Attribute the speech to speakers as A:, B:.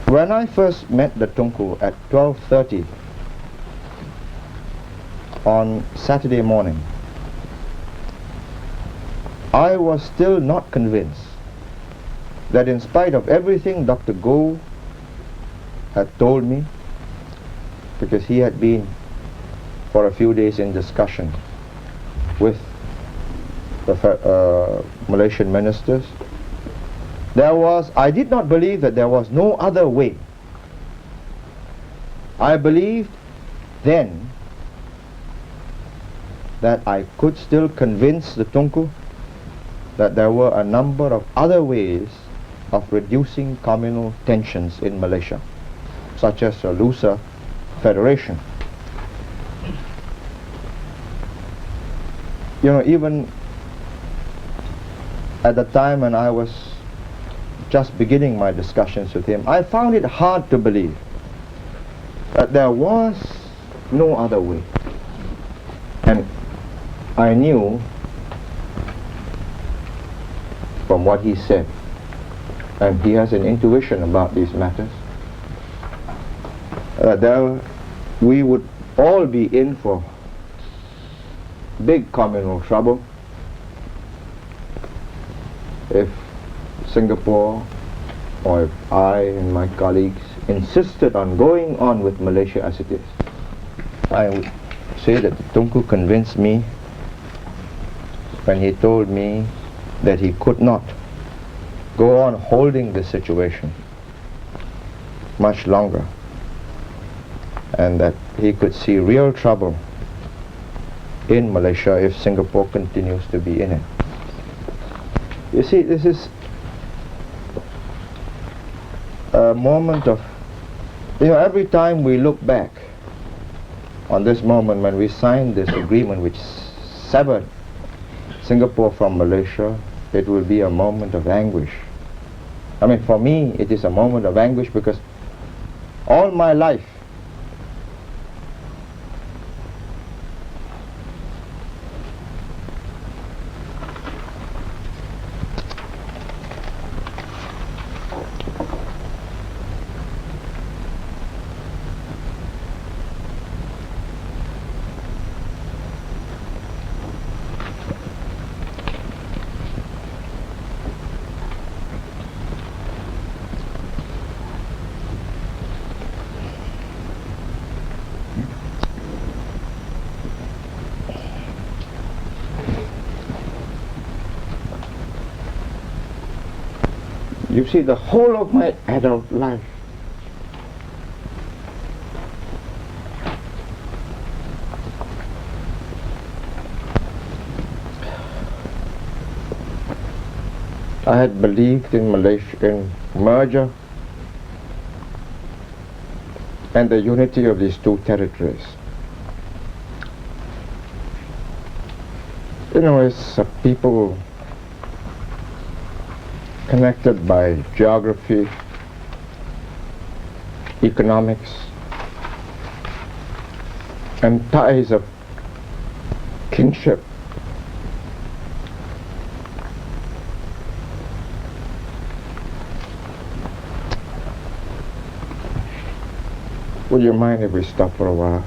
A: When I first met the Tunku at 12:30 on Saturday morning, I was still not convinced that in spite of everything Dr. Goh had told me, because he had been for a few days in discussion with the Malaysian ministers, I did not believe that there was no other way. I believed then that I could still convince the Tunku that there were a number of other ways of reducing communal tensions in Malaysia, such as a looser federation. You know, even at the time when I was just beginning my discussions with him, I found it hard to believe that there was no other way. And I knew from what he said, and he has an intuition about these matters, that we would all be in for big communal trouble if Singapore, or if I and my colleagues insisted on going on with Malaysia as it is. I would say that Tunku convinced me when he told me that he could not go on holding the situation much longer, and that he could see real trouble in Malaysia if Singapore continues to be in it. You see, this is a moment of, you know, every time we look back on this moment when we signed this agreement which severed Singapore from Malaysia, it will be a moment of anguish. I mean, for me, it is a moment of anguish because all my life you see, the whole of my adult life I had believed in Malaysia, in merger and the unity of these two territories. You know, it's a people connected by geography, economics, and ties of kinship. Would you mind if we stop for a while?